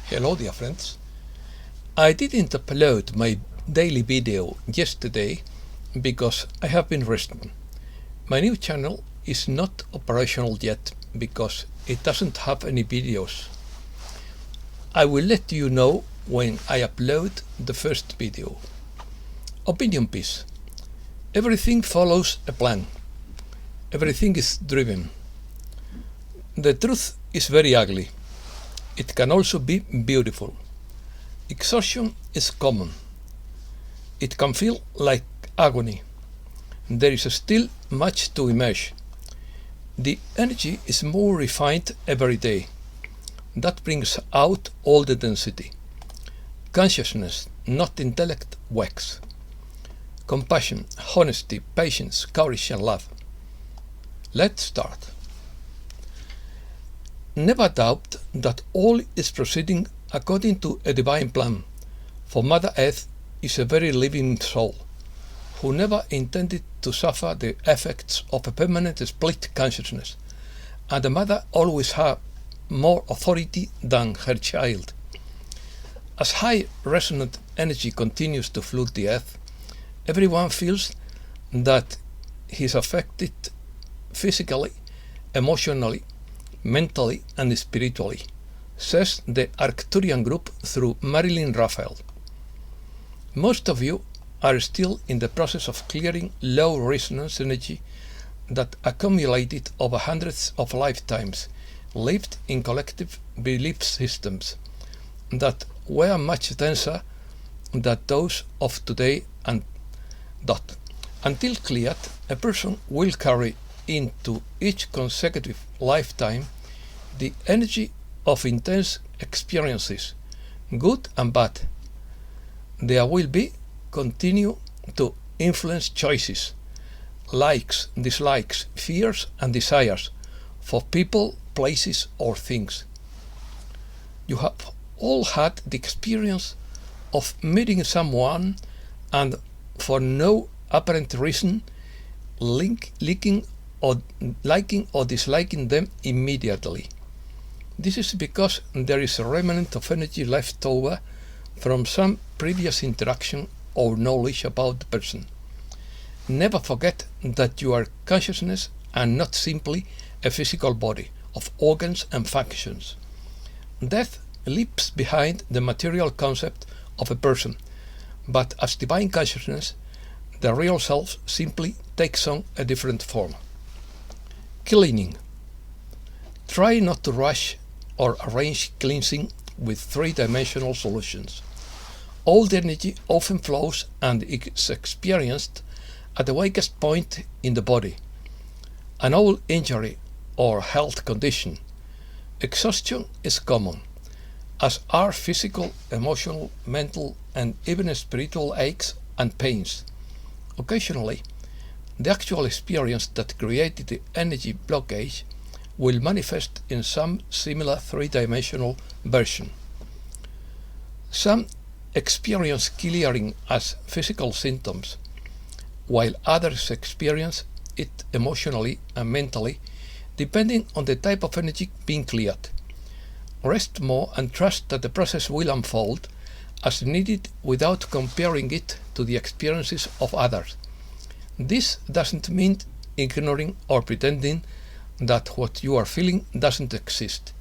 Hello dear friends. I didn't upload my daily video yesterday because I have been resting. My new channel is not operational yet because it doesn't have any videos. I will let you know when I upload the first video. Opinion piece. Everything follows a plan. Everything is driven. The truth is very ugly. It can also be beautiful. Exhaustion is common. It can feel like agony. There is still much to emerge. The energy is more refined every day. That brings out all the density. Consciousness, not intellect, works. Compassion, honesty, patience, courage and love. Let's start. Never doubt that all is proceeding according to a divine plan, for Mother Earth is a very living soul, who never intended to suffer the effects of a permanent split consciousness, and the mother always had more authority than her child. As high resonant energy continues to flood the earth, everyone feels that he is affected physically, emotionally, mentally and spiritually, says the Arcturian group through Marilyn Raphael. Most of you are still in the process of clearing low resonance energy that accumulated over hundreds of lifetimes lived in collective belief systems that were much denser than those of today, and that, until cleared, a person will carry into each consecutive lifetime the energy of intense experiences, good and bad. There will continue to influence choices, likes, dislikes, fears and desires for people, places or things. You have all had the experience of meeting someone and for no apparent reason liking or disliking them immediately. This is because there is a remnant of energy left over from some previous interaction or knowledge about the person. Never forget that you are consciousness and not simply a physical body of organs and functions. Death leaps behind the material concept of a person, but as divine consciousness, the real self simply takes on a different form. Cleaning. Try not to rush or arrange cleansing with three-dimensional solutions. Old energy often flows and is experienced at the weakest point in the body. An old injury or health condition. Exhaustion is common, as are physical, emotional, mental and even spiritual aches and pains. Occasionally, the actual experience that created the energy blockage will manifest in some similar three-dimensional version. Some experience clearing as physical symptoms, while others experience it emotionally and mentally, depending on the type of energy being cleared. Rest more and trust that the process will unfold as needed without comparing it to the experiences of others. This doesn't mean ignoring or pretending that what you are feeling doesn't exist.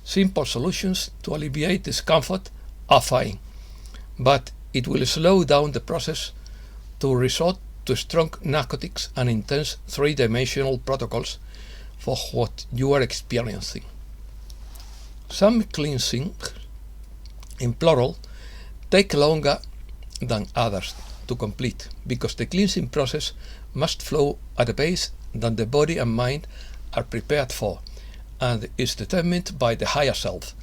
Simple solutions to alleviate discomfort are fine, but it will slow down the process to resort to strong narcotics and intense three-dimensional protocols for what you are experiencing. Some cleansing, in plural, take longer than others to complete because the cleansing process must flow at a pace that the body and mind are prepared for and is determined by the higher self.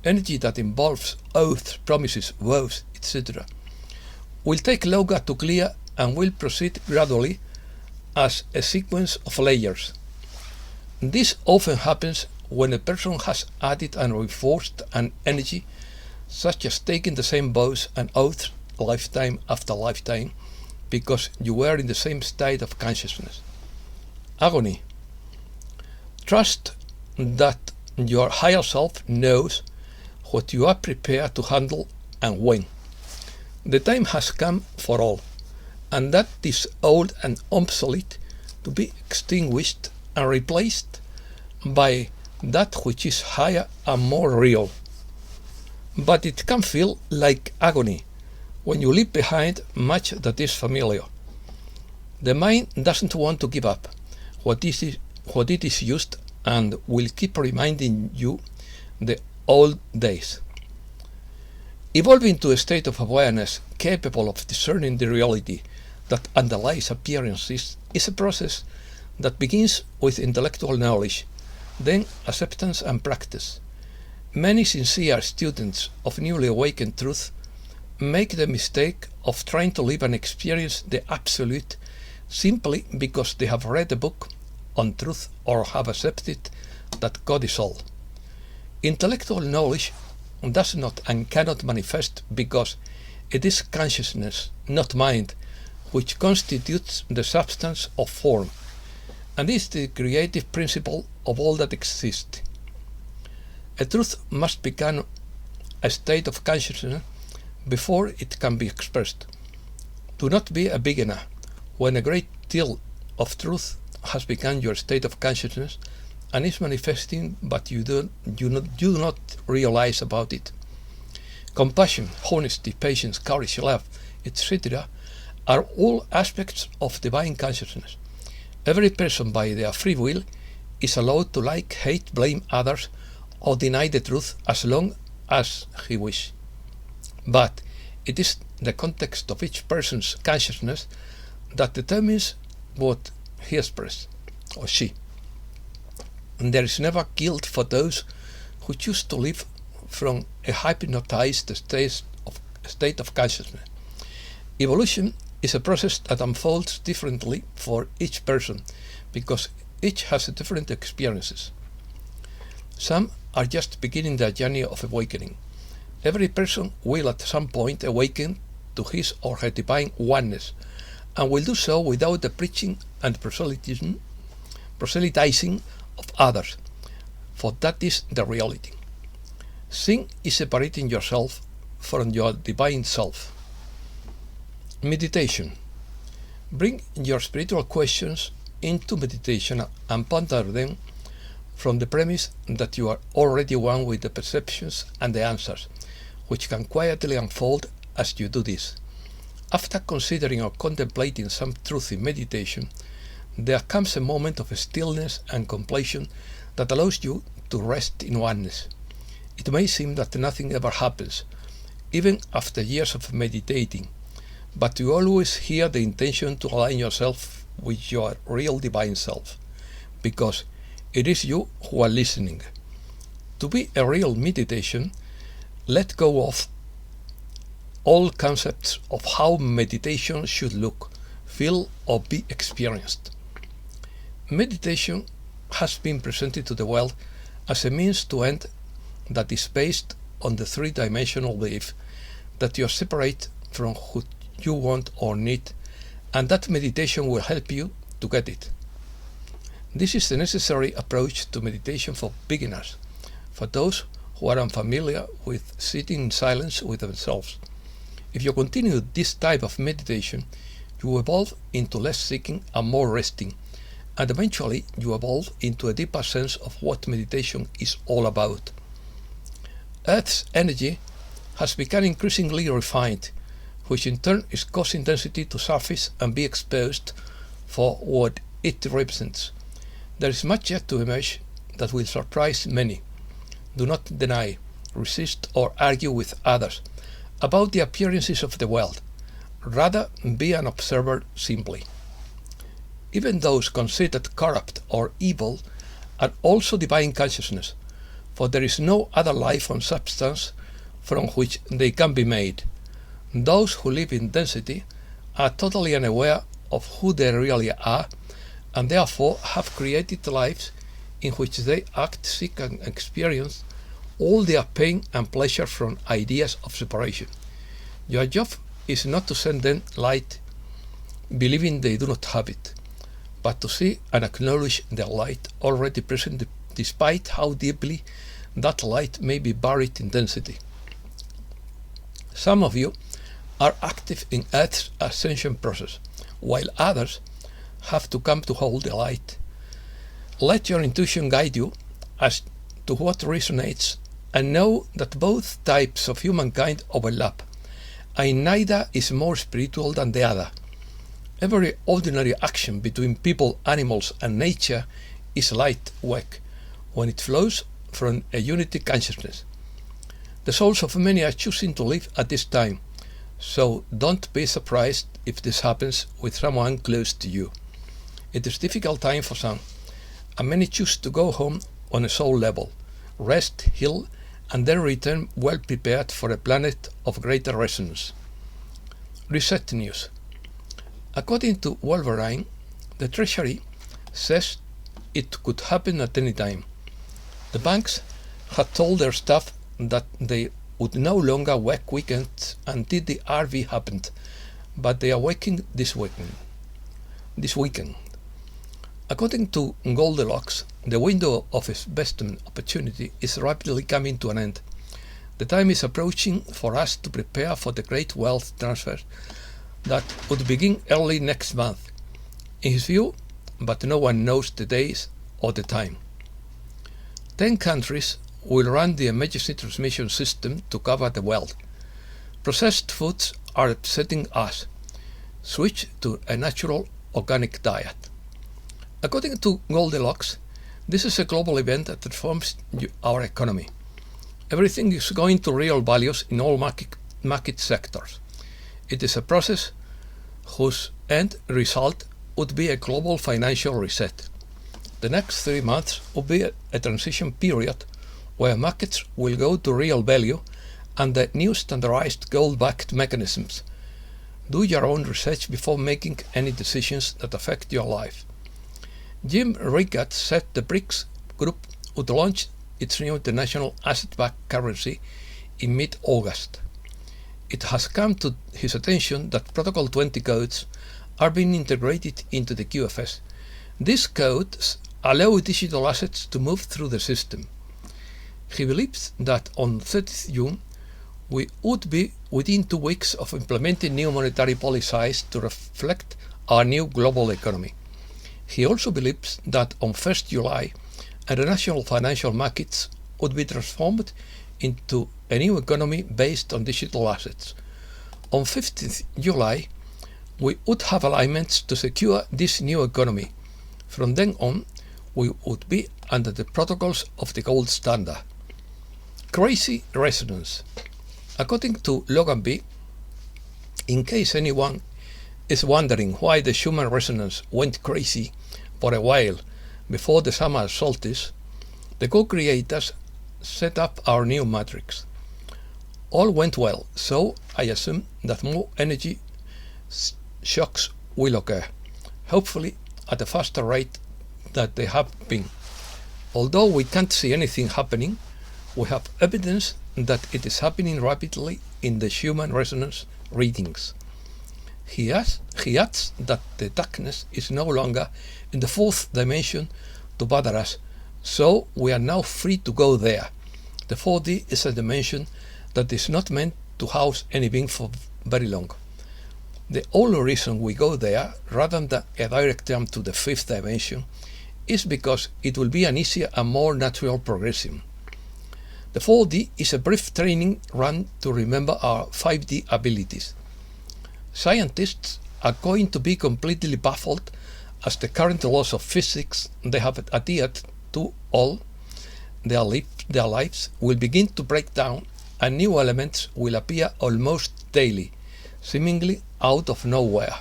Energy that involves oaths, promises, vows, etc. will take longer to clear and will proceed gradually as a sequence of layers. This often happens when a person has added and reinforced an energy, such as taking the same vows and oaths lifetime after lifetime, because you were in the same state of consciousness. Agony. Trust that your higher self knows what you are prepared to handle and when. The time has come for all, and that is old and obsolete to be extinguished and replaced by that which is higher and more real. But it can feel like agony when you leave behind much that is familiar. The mind doesn't want to give up what it is used and will keep reminding you the old days. Evolving to a state of awareness capable of discerning the reality that underlies appearances is a process that begins with intellectual knowledge, then acceptance and practice. Many sincere students of newly awakened truth make the mistake of trying to live and experience the absolute simply because they have read a book on truth or have accepted that God is all. Intellectual knowledge does not and cannot manifest because it is consciousness, not mind, which constitutes the substance of form, and is the creative principle of all that exists. A truth must become a state of consciousness before it can be expressed. Do not be a beginner when a great deal of truth has become your state of consciousness and is manifesting, but you do not realize about it. Compassion, honesty, patience, courage, love, etc. are all aspects of divine consciousness. Every person by their free will is allowed to like, hate, blame others, or deny the truth as long as he wishes. But it is the context of each person's consciousness that determines what he expresses, or she. And there is never guilt for those who choose to live from a hypnotized state of consciousness. Evolution is a process that unfolds differently for each person because each has different experiences. Some are just beginning their journey of awakening. Every person will at some point awaken to his or her divine oneness, and will do so without the preaching and proselytizing of others, for that is the reality. Sin is separating yourself from your divine self. Meditation. Bring your spiritual questions into meditation and ponder them from the premise that you are already one with the perceptions and the answers, which can quietly unfold as you do this. After considering or contemplating some truth in meditation, there comes a moment of stillness and completion that allows you to rest in oneness. It may seem that nothing ever happens, even after years of meditating, but you always hear the intention to align yourself with your real divine self, because it is you who are listening. To be a real meditation, let go of all concepts of how meditation should look, feel, or be experienced. Meditation has been presented to the world as a means to end that is based on the three-dimensional belief that you are separate from who you want or need, and that meditation will help you to get it. This is the necessary approach to meditation for beginners, for those who are unfamiliar with sitting in silence with themselves. If you continue this type of meditation, you evolve into less seeking and more resting, and eventually you evolve into a deeper sense of what meditation is all about. Earth's energy has become increasingly refined, which in turn is causing density to surface and be exposed for what it represents. There is much yet to emerge that will surprise many. Do not deny, resist, or argue with others about the appearances of the world. Rather, be an observer simply. Even those considered corrupt or evil are also divine consciousness, for there is no other life or substance from which they can be made. Those who live in density are totally unaware of who they really are, and therefore have created lives in which they act, seek, and experience all their pain and pleasure from ideas of separation. Your job is not to send them light, believing they do not have it, but to see and acknowledge their light already present despite how deeply that light may be buried in density. Some of you are active in Earth's ascension process, while others have to come to hold the light. Let your intuition guide you as to what resonates, and know that both types of humankind overlap, and neither is more spiritual than the other. Every ordinary action between people, animals, and nature is light work when it flows from a unity consciousness. The souls of many are choosing to live at this time, so don't be surprised if this happens with someone close to you. It is a difficult time for some, and many choose to go home on a soul level, rest, heal, and then return well prepared for a planet of greater resonance. Reset news. According to Wolverine, the Treasury says it could happen at any time. The banks had told their staff that they would no longer work weekends until the RV happened, but they are working this weekend. According to Goldilocks, the window of investment opportunity is rapidly coming to an end. The time is approaching for us to prepare for the great wealth transfer that would begin early next month, in his view, but no one knows the days or the time. 10 countries will run the emergency transmission system to cover the world. Processed foods are upsetting us. Switch to a natural, organic diet. According to Goldilocks, this is a global event that transforms our economy. Everything is going to real values in all market sectors. It is a process whose end result would be a global financial reset. The next 3 months will be a transition period where markets will go to real value and the new standardized gold-backed mechanisms. Do your own research before making any decisions that affect your life. Jim Rickard said the BRICS group would launch its new international asset-backed currency in mid-August. It has come to his attention that Protocol 20 codes are being integrated into the QFS. These codes allow digital assets to move through the system. He believes that on 30th June, we would be within 2 weeks of implementing new monetary policies to reflect our new global economy. He also believes that on 1st July, international financial markets would be transformed into a new economy based on digital assets. On 15th July, we would have alignments to secure this new economy. From then on, we would be under the protocols of the gold standard. Crazy resonance. According to Logan B., in case anyone is wondering why the Schumann resonance went crazy for a while before the summer solstice, the co-creators set up our new matrix. All went well, so I assume that more energy shocks will occur, hopefully at a faster rate than they have been. Although we can't see anything happening, we have evidence that it is happening rapidly in the Schumann resonance readings. He adds that the darkness is no longer in the 4th dimension to bother us, so we are now free to go there. The 4D is a dimension that is not meant to house any being for very long. The only reason we go there, rather than a direct jump to the 5th dimension, is because it will be an easier and more natural progression. The 4D is a brief training run to remember our 5D abilities. Scientists are going to be completely baffled as the current laws of physics they have adhered to all their lives will begin to break down, and new elements will appear almost daily, seemingly out of nowhere.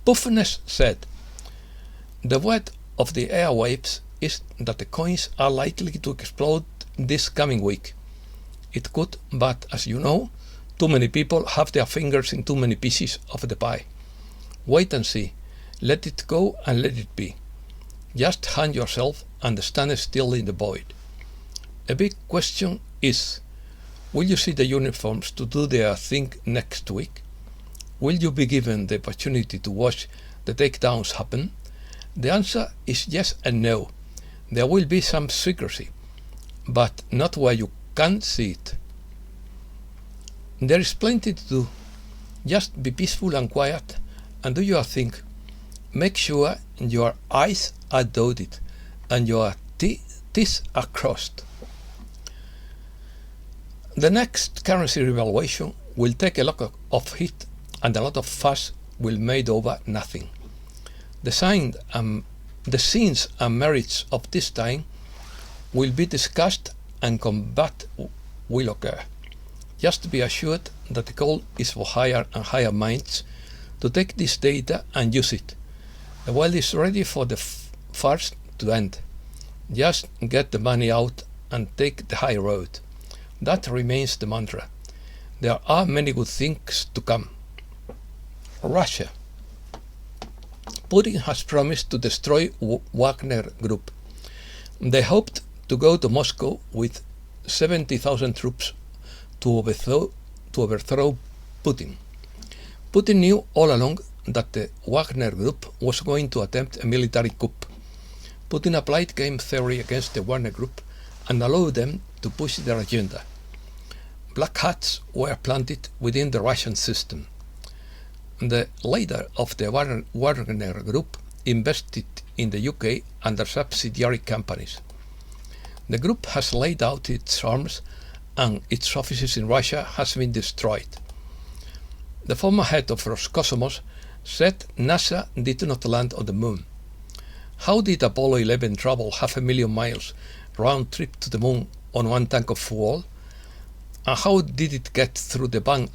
Puffness said, "The word of the airwaves is that the coins are likely to explode this coming week. It could, but as you know, too many people have their fingers in too many pieces of the pie. Wait and see. Let it go and let it be. Just hang yourself and stand still in the void." A big question is, will you see the uniforms to do their thing next week? Will you be given the opportunity to watch the takedowns happen? The answer is yes and no. There will be some secrecy. but not where you can see it. There is plenty to do. Just be peaceful and quiet and do your thing. Make sure your I's are dotted and your T's are crossed. The next currency revaluation will take a lot of heat and a lot of fuss will be made over nothing. The scenes and merits of this time will be discussed and combat will occur. Just be assured that the goal is for higher and higher minds to take this data and use it. The world is ready for the first to end. Just get the money out and take the high road. That remains the mantra. There are many good things to come. Russia. Putin has promised to destroy Wagner Group. They hoped to go to Moscow with 70,000 troops to overthrow Putin. Putin knew all along that the Wagner Group was going to attempt a military coup. Putin applied game theory against the Wagner Group and allowed them to push their agenda. Black hats were planted within the Russian system. The leader of the Wagner Group invested in the UK under subsidiary companies. The group has laid out its arms and its offices in Russia has been destroyed. The former head of Roscosmos said NASA did not land on the moon. How did Apollo 11 travel 500,000 miles round trip to the moon on one tank of fuel? And how did it get through the Van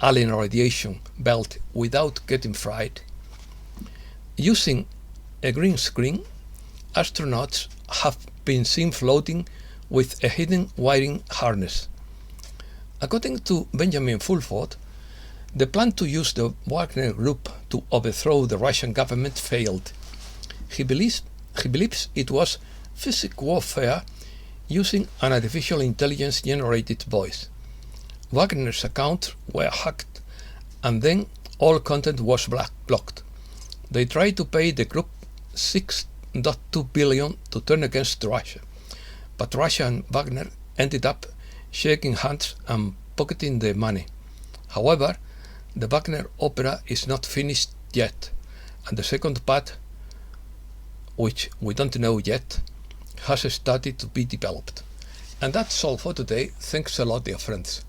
Allen radiation belt without getting fried? Using a green screen, astronauts have been seen floating with a hidden wiring harness. According to Benjamin Fulford, the plan to use the Wagner Group to overthrow the Russian government failed. He believes it was physical warfare using an artificial intelligence-generated voice. Wagner's accounts were hacked, and then all content was blocked. They tried to pay the group $6.2 billion to turn against Russia, but Russia and Wagner ended up shaking hands and pocketing the money. However, the Wagner opera is not finished yet, and the second part, which we don't know yet, has started to be developed. And that's all for today. Thanks a lot, dear friends.